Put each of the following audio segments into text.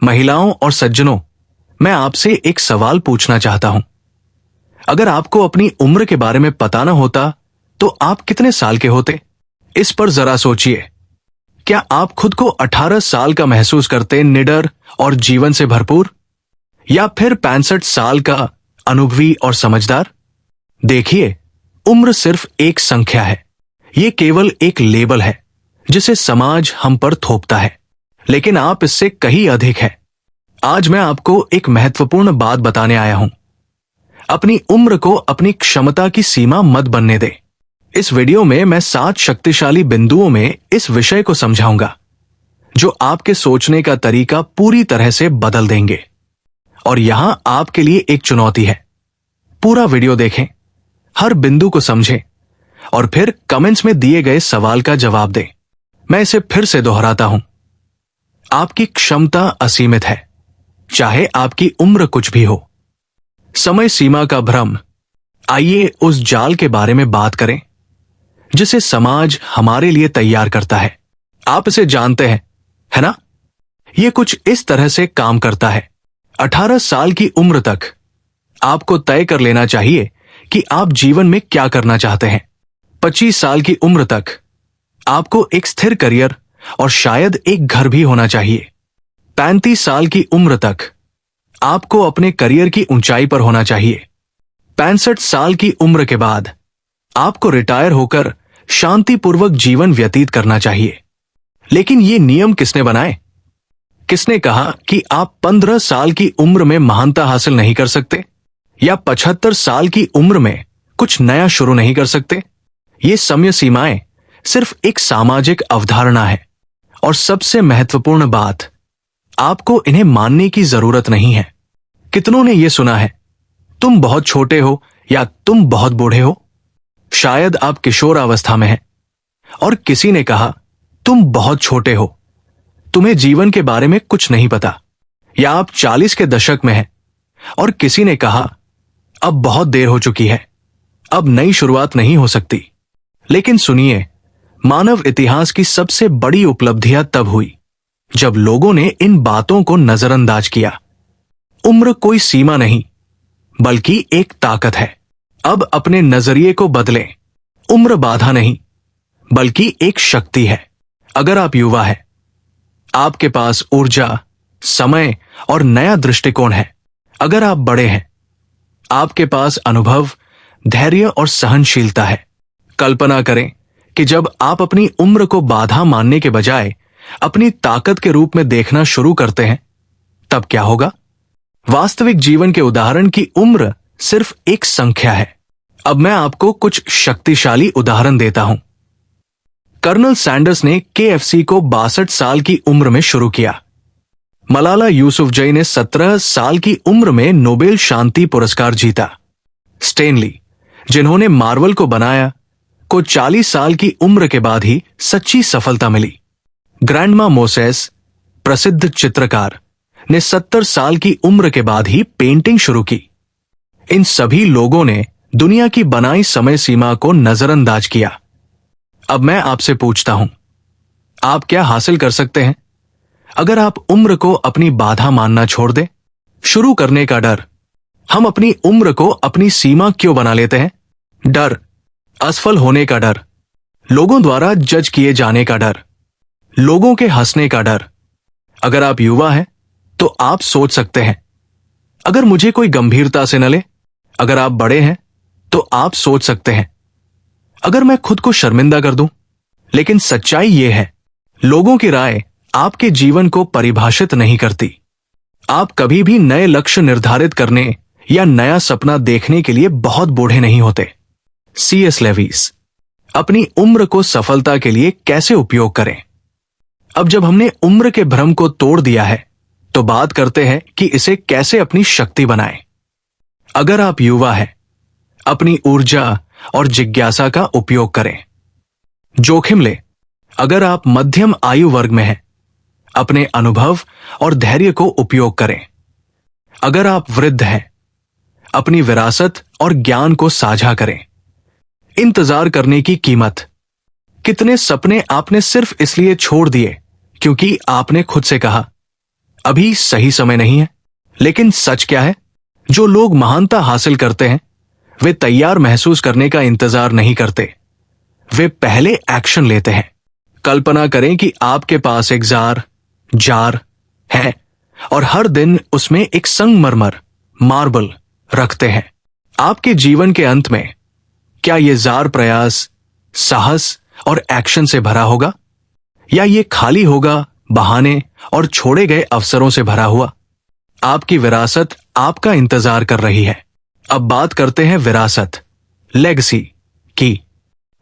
महिलाओं और सज्जनों, मैं आपसे एक सवाल पूछना चाहता हूं। अगर आपको अपनी उम्र के बारे में पता ना होता तो आप कितने साल के होते? इस पर जरा सोचिए। क्या आप खुद को 18 साल का महसूस करते, निडर और जीवन से भरपूर, या फिर 65 साल का अनुभवी और समझदार? देखिए, उम्र सिर्फ एक संख्या है। ये केवल एक लेबल है जिसे समाज हम पर थोपता है, लेकिन आप इससे कहीं अधिक है। आज मैं आपको एक महत्वपूर्ण बात बताने आया हूं। अपनी उम्र को अपनी क्षमता की सीमा मत बनने दे। इस वीडियो में मैं 7 शक्तिशाली बिंदुओं में इस विषय को समझाऊंगा जो आपके सोचने का तरीका पूरी तरह से बदल देंगे। और यहां आपके लिए एक चुनौती है। पूरा वीडियो देखें, हर बिंदु को समझें और फिर कमेंट्स में दिए गए सवाल का जवाब दें। मैं इसे फिर से दोहराता हूं। आपकी क्षमता असीमित है, चाहे आपकी उम्र कुछ भी हो। समय सीमा का भ्रम। आइए उस जाल के बारे में बात करें जिसे समाज हमारे लिए तैयार करता है। आप इसे जानते हैं, है ना? यह कुछ इस तरह से काम करता है। 18 साल की उम्र तक आपको तय कर लेना चाहिए कि आप जीवन में क्या करना चाहते हैं। 25 साल की उम्र तक आपको एक स्थिर करियर और शायद एक घर भी होना चाहिए। 35 साल की उम्र तक आपको अपने करियर की ऊंचाई पर होना चाहिए। 65 साल की उम्र के बाद आपको रिटायर होकर शांतिपूर्वक जीवन व्यतीत करना चाहिए। लेकिन ये नियम किसने बनाए? किसने कहा कि आप 15 साल की उम्र में महानता हासिल नहीं कर सकते, या 75 साल की उम्र में कुछ नया शुरू नहीं कर सकते? ये समय सीमाएं सिर्फ एक सामाजिक अवधारणा है, और सबसे महत्वपूर्ण बात, आपको इन्हें मानने की जरूरत नहीं है। कितनों ने यह सुना है, तुम बहुत छोटे हो या तुम बहुत बूढ़े हो? शायद आप किशोरावस्था में हैं और किसी ने कहा तुम बहुत छोटे हो, तुम्हें जीवन के बारे में कुछ नहीं पता। या आप 40 के दशक में हैं और किसी ने कहा अब बहुत देर हो चुकी है, अब नई शुरुआत नहीं हो सकती। लेकिन सुनिए, मानव इतिहास की सबसे बड़ी उपलब्धियां तब हुई जब लोगों ने इन बातों को नजरअंदाज किया। उम्र कोई सीमा नहीं, बल्कि एक ताकत है। अब अपने नजरिए को बदलें। उम्र बाधा नहीं, बल्कि एक शक्ति है। अगर आप युवा हैं, आपके पास ऊर्जा, समय और नया दृष्टिकोण है। अगर आप बड़े हैं, आपके पास अनुभव, धैर्य और सहनशीलता है। कल्पना करें कि जब आप अपनी उम्र को बाधा मानने के बजाय अपनी ताकत के रूप में देखना शुरू करते हैं, तब क्या होगा? वास्तविक जीवन के उदाहरण की उम्र सिर्फ एक संख्या है। अब मैं आपको कुछ शक्तिशाली उदाहरण देता हूं। कर्नल सैंडर्स ने KFC को 62 साल की उम्र में शुरू किया। मलाला यूसुफजई ने 17 साल की उम्र में नोबेल शांति पुरस्कार जीता। स्टेनली, जिन्होंने मार्वल को बनाया, को 40 साल की उम्र के बाद ही सच्ची सफलता मिली। ग्रैंडमा मोसेस, प्रसिद्ध चित्रकार, ने 70 साल की उम्र के बाद ही पेंटिंग शुरू की। इन सभी लोगों ने दुनिया की बनाई समय सीमा को नजरअंदाज किया। अब मैं आपसे पूछता हूं, आप क्या हासिल कर सकते हैं अगर आप उम्र को अपनी बाधा मानना छोड़ दें? शुरू करने का डर। हम अपनी उम्र को अपनी सीमा क्यों बना लेते हैं? डर, असफल होने का डर, लोगों द्वारा जज किए जाने का डर, लोगों के हंसने का डर। अगर आप युवा हैं तो आप सोच सकते हैं, अगर मुझे कोई गंभीरता से न ले। अगर आप बड़े हैं तो आप सोच सकते हैं, अगर मैं खुद को शर्मिंदा कर दूं। लेकिन सच्चाई यह है, लोगों की राय आपके जीवन को परिभाषित नहीं करती। आप कभी भी नए लक्ष्य निर्धारित करने या नया सपना देखने के लिए बहुत बूढ़े नहीं होते। C.S. लेविस। अपनी उम्र को सफलता के लिए कैसे उपयोग करें? अब जब हमने उम्र के भ्रम को तोड़ दिया है, तो बात करते हैं कि इसे कैसे अपनी शक्ति बनाएं। अगर आप युवा हैं, अपनी ऊर्जा और जिज्ञासा का उपयोग करें। जोखिम ले। अगर आप मध्यम आयु वर्ग में हैं, अपने अनुभव और धैर्य को उपयोग करें। अगर आप वृद्ध हैं, अपनी विरासत और ज्ञान को साझा करें। इंतजार करने की कीमत। कितने सपने आपने सिर्फ इसलिए छोड़ दिए क्योंकि आपने खुद से कहा अभी सही समय नहीं है। लेकिन सच क्या है? जो लोग महानता हासिल करते हैं वे तैयार महसूस करने का इंतजार नहीं करते, वे पहले एक्शन लेते हैं। कल्पना करें कि आपके पास एक जार है और हर दिन उसमें एक संगमरमर मार्बल रखते हैं। आपके जीवन के अंत में क्या यह जार प्रयास, साहस और एक्शन से भरा होगा, या ये खाली होगा बहाने और छोड़े गए अवसरों से भरा हुआ? आपकी विरासत आपका इंतजार कर रही है। अब बात करते हैं विरासत, लेगसी की।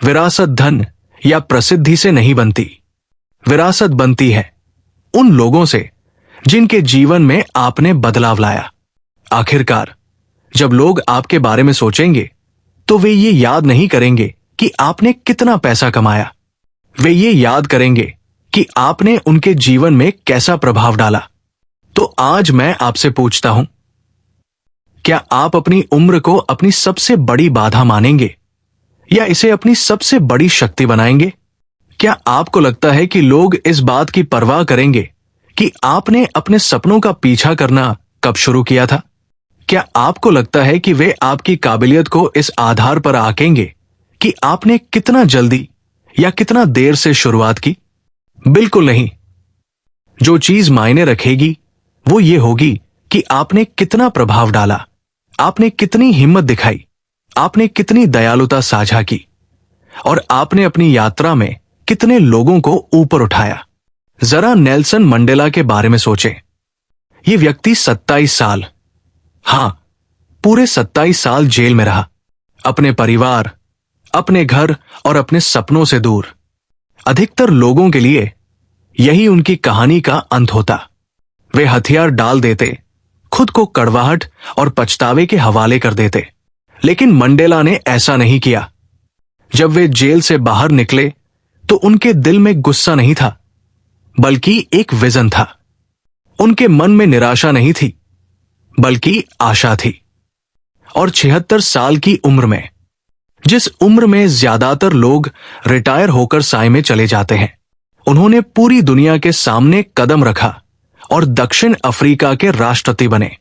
विरासत धन या प्रसिद्धि से नहीं बनती। विरासत बनती है उन लोगों से जिनके जीवन में आपने बदलाव लाया। आखिरकार जब लोग आपके बारे में सोचेंगे तो वे ये याद नहीं करेंगे कि आपने कितना पैसा कमाया, वे ये याद करेंगे कि आपने उनके जीवन में कैसा प्रभाव डाला। तो आज मैं आपसे पूछता हूं, क्या आप अपनी उम्र को अपनी सबसे बड़ी बाधा मानेंगे या इसे अपनी सबसे बड़ी शक्ति बनाएंगे? क्या आपको लगता है कि लोग इस बात की परवाह करेंगे कि आपने अपने सपनों का पीछा करना कब शुरू किया था? क्या आपको लगता है कि वे आपकी काबिलियत को इस आधार पर आंकेंगे कि आपने कितना जल्दी या कितना देर से शुरुआत की? बिल्कुल नहीं। जो चीज मायने रखेगी वो ये होगी कि आपने कितना प्रभाव डाला, आपने कितनी हिम्मत दिखाई, आपने कितनी दयालुता साझा की और आपने अपनी यात्रा में कितने लोगों को ऊपर उठाया। जरा नेल्सन मंडेला के बारे में सोचें। ये व्यक्ति 27 साल, हां, पूरे 27 साल जेल में रहा, अपने परिवार, अपने घर और अपने सपनों से दूर। अधिकतर लोगों के लिए यही उनकी कहानी का अंत होता। वे हथियार डाल देते, खुद को कड़वाहट और पछतावे के हवाले कर देते। लेकिन मंडेला ने ऐसा नहीं किया। जब वे जेल से बाहर निकले तो उनके दिल में गुस्सा नहीं था, बल्कि एक विजन था। उनके मन में निराशा नहीं थी, बल्कि आशा थी। और 76 साल की उम्र में, जिस उम्र में ज्यादातर लोग रिटायर होकर साए में चले जाते हैं, उन्होंने पूरी दुनिया के सामने कदम रखा और दक्षिण अफ्रीका के राष्ट्रपति बने।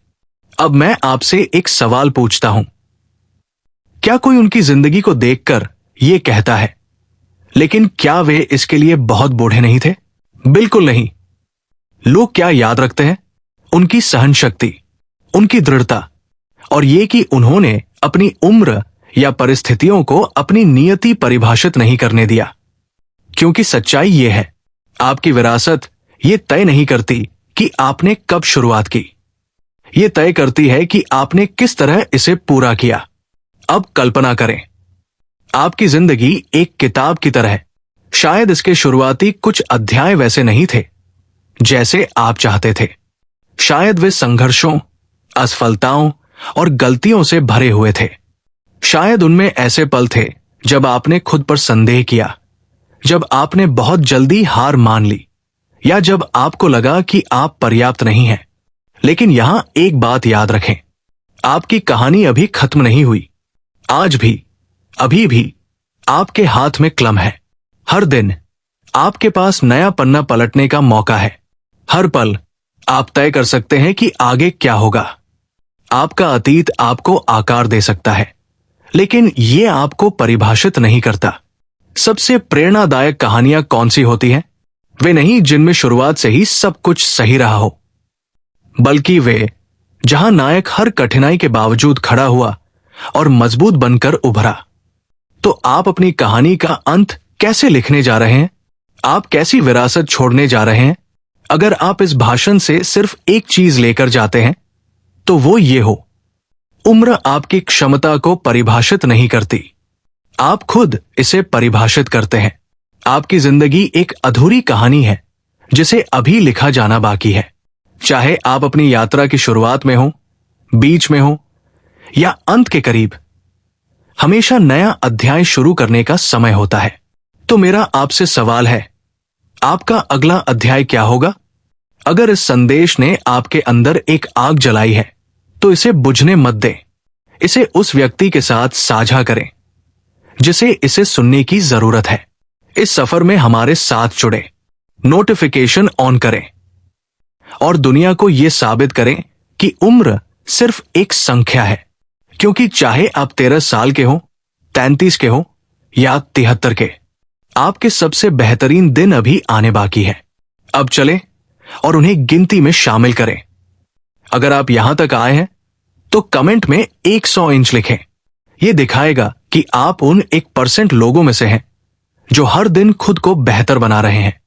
अब मैं आपसे एक सवाल पूछता हूं, क्या कोई उनकी जिंदगी को देखकर यह कहता है, लेकिन क्या वे इसके लिए बहुत बूढ़े नहीं थे? बिल्कुल नहीं। लोग क्या याद रखते हैं? उनकी सहन शक्ति, उनकी दृढ़ता और ये कि उन्होंने अपनी उम्र या परिस्थितियों को अपनी नियति परिभाषित नहीं करने दिया। क्योंकि सच्चाई यह है, आपकी विरासत ये तय नहीं करती कि आपने कब शुरुआत की, ये तय करती है कि आपने किस तरह इसे पूरा किया। अब कल्पना करें, आपकी जिंदगी एक किताब की तरह है। शायद इसके शुरुआती कुछ अध्याय वैसे नहीं थे जैसे आप चाहते थे। शायद वे संघर्षों, असफलताओं और गलतियों से भरे हुए थे। शायद उनमें ऐसे पल थे जब आपने खुद पर संदेह किया, जब आपने बहुत जल्दी हार मान ली, या जब आपको लगा कि आप पर्याप्त नहीं हैं। लेकिन यहां एक बात याद रखें, आपकी कहानी अभी खत्म नहीं हुई। आज भी, अभी भी आपके हाथ में कलम है। हर दिन आपके पास नया पन्ना पलटने का मौका है। हर पल आप तय कर सकते हैं कि आगे क्या होगा। आपका अतीत आपको आकार दे सकता है, लेकिन यह आपको परिभाषित नहीं करता। सबसे प्रेरणादायक कहानियां कौन सी होती हैं? वे नहीं जिनमें शुरुआत से ही सब कुछ सही रहा हो, बल्कि वे जहां नायक हर कठिनाई के बावजूद खड़ा हुआ और मजबूत बनकर उभरा। तो आप अपनी कहानी का अंत कैसे लिखने जा रहे हैं? आप कैसी विरासत छोड़ने जा रहे हैं? अगर आप इस भाषण से सिर्फ एक चीज लेकर जाते हैं तो वो ये हो, उम्र आपकी क्षमता को परिभाषित नहीं करती, आप खुद इसे परिभाषित करते हैं। आपकी जिंदगी एक अधूरी कहानी है जिसे अभी लिखा जाना बाकी है। चाहे आप अपनी यात्रा की शुरुआत में हो, बीच में हो या अंत के करीब, हमेशा नया अध्याय शुरू करने का समय होता है। तो मेरा आपसे सवाल है, आपका अगला अध्याय क्या होगा? अगर इस संदेश ने आपके अंदर एक आग जलाई है तो इसे बुझने मत दें। इसे उस व्यक्ति के साथ साझा करें जिसे इसे सुनने की जरूरत है। इस सफर में हमारे साथ जुड़े, नोटिफिकेशन ऑन करें और दुनिया को यह साबित करें कि उम्र सिर्फ एक संख्या है। क्योंकि चाहे आप 13 साल के हो, 33 के हो या 73 के, आपके सबसे बेहतरीन दिन अभी आने बाकी है। अब चलें और उन्हें गिनती में शामिल करें। अगर आप यहां तक आए हैं तो कमेंट में 100 इंच लिखें। यह दिखाएगा कि आप उन 1% लोगों में से हैं जो हर दिन खुद को बेहतर बना रहे हैं।